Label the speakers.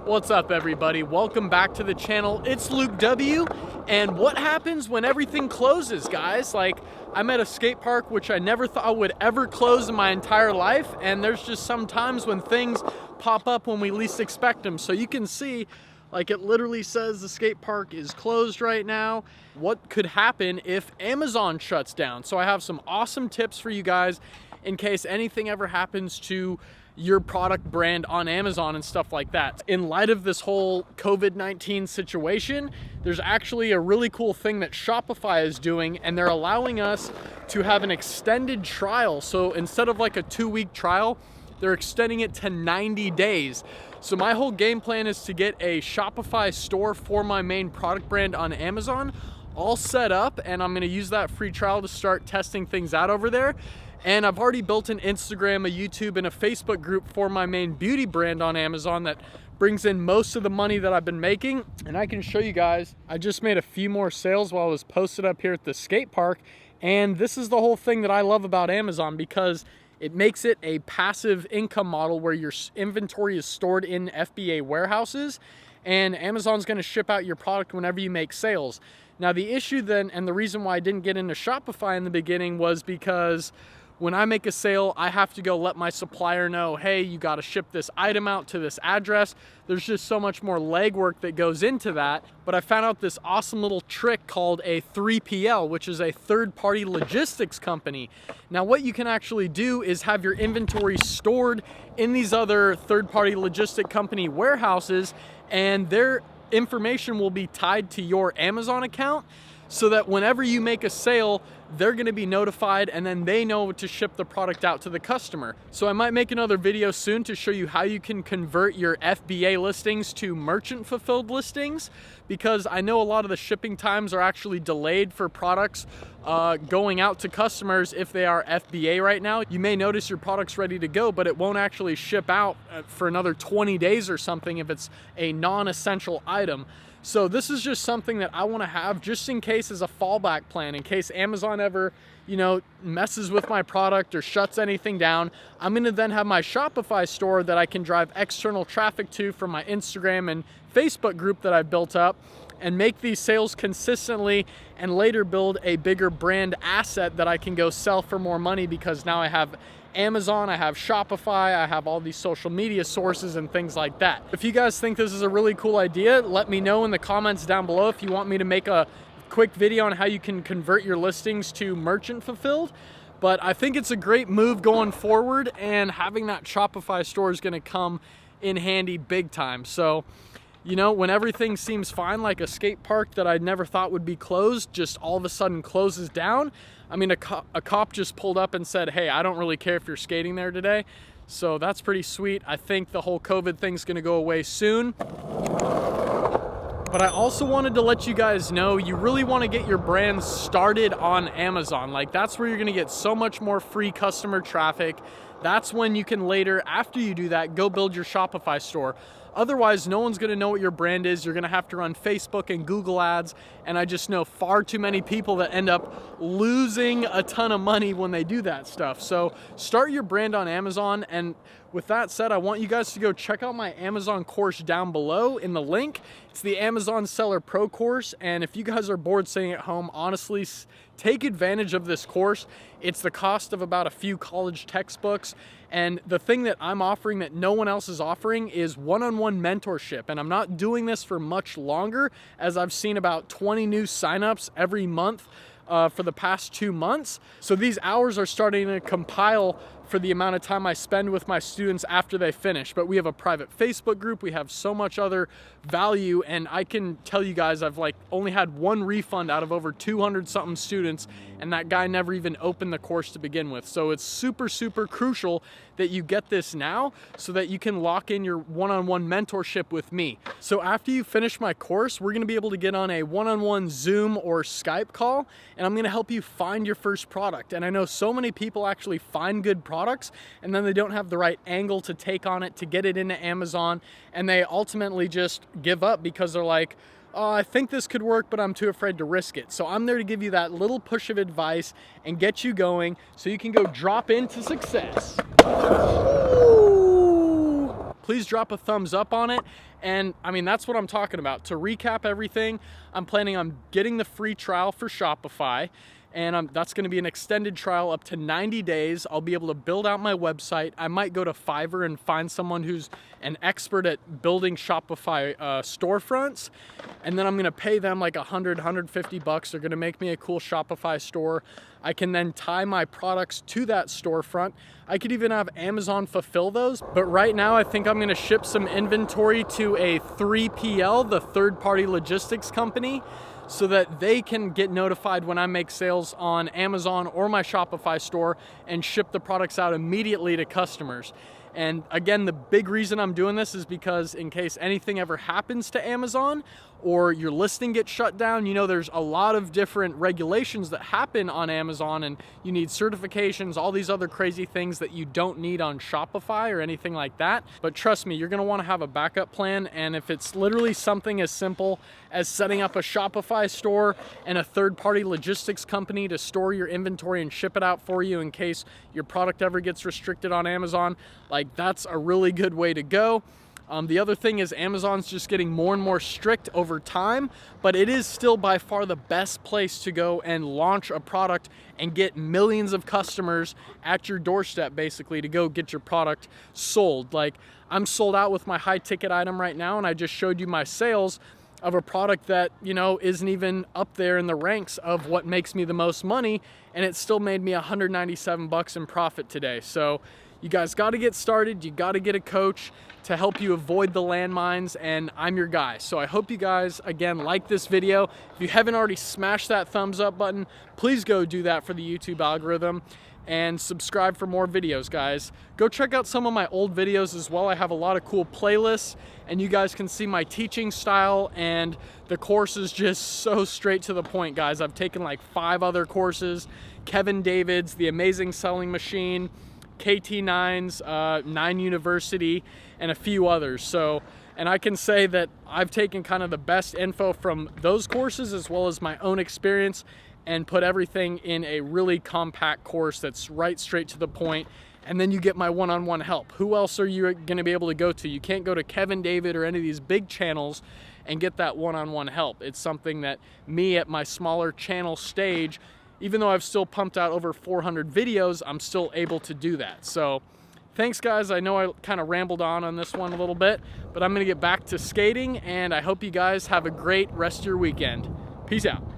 Speaker 1: What's up, everybody? Welcome back to the channel. It's Luke W. And what happens when everything closes, guys? Like, I'm at a skate park which I never thought would ever close in my entire life, and there's just some times when things pop up when we least expect them. So you can see, like, it literally says the skate park is closed right now. What could happen if Amazon shuts down? So I have some awesome tips for you guys in case anything ever happens to your product brand on Amazon and stuff like that. In light of this whole COVID-19 situation, there's actually a really cool thing that Shopify is doing, and they're allowing us to have an extended trial. So instead of like a 2-week trial, they're extending it to 90 days. So my whole game plan is to get a Shopify store for my main product brand on Amazon all set up, and I'm gonna use that free trial to start testing things out over there. And I've already built an Instagram, a YouTube, and a Facebook group for my main beauty brand on Amazon that brings in most of the money that I've been making. And I can show you guys, I just made a few more sales while I was posted up here at the skate park. And this is the whole thing that I love about Amazon, because it makes it a passive income model where your inventory is stored in FBA warehouses, and Amazon's gonna ship out your product whenever you make sales. Now the issue then, and the reason why I didn't get into Shopify in the beginning, was because when I make a sale, I have to go let my supplier know, hey, you gotta ship this item out to this address. There's just so much more legwork that goes into that. But I found out this awesome little trick called a 3PL, which is a third-party logistics company. Now what you can actually do is have your inventory stored in these other third-party logistic company warehouses, and their information will be tied to your Amazon account, so that whenever you make a sale, they're gonna be notified, and then they know to ship the product out to the customer. So I might make another video soon to show you how you can convert your FBA listings to merchant fulfilled listings, because I know a lot of the shipping times are actually delayed for products going out to customers if they are FBA right now. You may notice your product's ready to go, but it won't actually ship out for another 20 days or something if it's a non-essential item. So this is just something that I want to have just in case as a fallback plan, in case Amazon ever, messes with my product or shuts anything down. I'm going to then have my Shopify store that I can drive external traffic to from my Instagram and Facebook group that I've built up, and make these sales consistently, and later build a bigger brand asset that I can go sell for more money, because now I have Amazon, I have Shopify, I have all these social media sources and things like that. If you guys think this is a really cool idea, let me know in the comments down below if you want me to make a quick video on how you can convert your listings to merchant fulfilled. But I think it's a great move going forward, and having that Shopify store is gonna come in handy big time. So, when everything seems fine, like a skate park that I never thought would be closed just all of a sudden closes down. I mean, a cop just pulled up and said, hey, I don't really care if you're skating there today. So that's pretty sweet. I think the whole COVID thing's gonna go away soon. But I also wanted to let you guys know, you really wanna get your brand started on Amazon. Like, that's where you're gonna get so much more free customer traffic. That's when you can later, after you do that, go build your Shopify store. Otherwise, no one's gonna know what your brand is. You're gonna have to run Facebook and Google ads, and I just know far too many people that end up losing a ton of money when they do that stuff. So start your brand on Amazon, and with that said, I want you guys to go check out my Amazon course down below in the link. It's the Amazon Seller Pro course, and if you guys are bored sitting at home, honestly, take advantage of this course. It's the cost of about a few college textbooks. And the thing that I'm offering that no one else is offering is one-on-one mentorship. And I'm not doing this for much longer, as I've seen about 20 new signups every month for the past 2 months. So these hours are starting to compile for the amount of time I spend with my students after they finish. But we have a private Facebook group, we have so much other value, and I can tell you guys I've only had one refund out of over 200 something students, and that guy never even opened the course to begin with. So it's super, super crucial that you get this now so that you can lock in your one-on-one mentorship with me. So after you finish my course, we're gonna be able to get on a one-on-one Zoom or Skype call, and I'm gonna help you find your first product. And I know so many people actually find good products, and then they don't have the right angle to take on it to get it into Amazon, and they ultimately just give up because they're like, oh, I think this could work, but I'm too afraid to risk it. So I'm there to give you that little push of advice and get you going so you can go drop into success. Ooh. please drop a thumbs up on it. And I mean, that's what I'm talking about. To recap everything, I'm planning on getting the free trial for Shopify, and that's going to be an extended trial up to 90 days. I'll be able to build out my website. I might go to Fiverr and find someone who's an expert at building Shopify storefronts, and then I'm going to pay them like $100-150. They're going to make me a cool Shopify store. I can then tie my products to that storefront. I could even have Amazon fulfill those, but right now I think I'm going to ship some inventory to a 3PL, the third-party logistics company, so that they can get notified when I make sales on Amazon or my Shopify store and ship the products out immediately to customers. And again, the big reason I'm doing this is because in case anything ever happens to Amazon or your listing gets shut down, you know, there's a lot of different regulations that happen on Amazon, and you need certifications, all these other crazy things that you don't need on Shopify or anything like that. But trust me, you're gonna wanna have a backup plan. And if it's literally something as simple as setting up a Shopify store and a third-party logistics company to store your inventory and ship it out for you in case your product ever gets restricted on Amazon, like that's a really good way to go. The other thing is Amazon's just getting more and more strict over time, but it is still by far the best place to go and launch a product and get millions of customers at your doorstep, basically, to go get your product sold. Like, I'm sold out with my high ticket item right now, and I just showed you my sales of a product that, you know, isn't even up there in the ranks of what makes me the most money, and it still made me $197 in profit today. So you guys got to get started. You got to get a coach to help you avoid the landmines, and I'm your guy. So I hope you guys, again, like this video. If you haven't already smashed that thumbs up button, please go do that for the YouTube algorithm, and subscribe for more videos, guys. Go check out some of my old videos as well. I have a lot of cool playlists, and you guys can see my teaching style, and the course is just so straight to the point, guys. I've taken like 5 other courses: Kevin David's The Amazing Selling Machine, KT9's 9 University, and a few others. So, and I can say that I've taken kind of the best info from those courses as well as my own experience and put everything in a really compact course that's right straight to the point. And then you get my one-on-one help. Who else are you gonna be able to go to? You can't go to Kevin David or any of these big channels and get that one-on-one help. It's something that me at my smaller channel stage, even though I've still pumped out over 400 videos, I'm still able to do that. So thanks, guys. I know I kind of rambled on this one a little bit, but I'm gonna get back to skating, and I hope you guys have a great rest of your weekend. Peace out.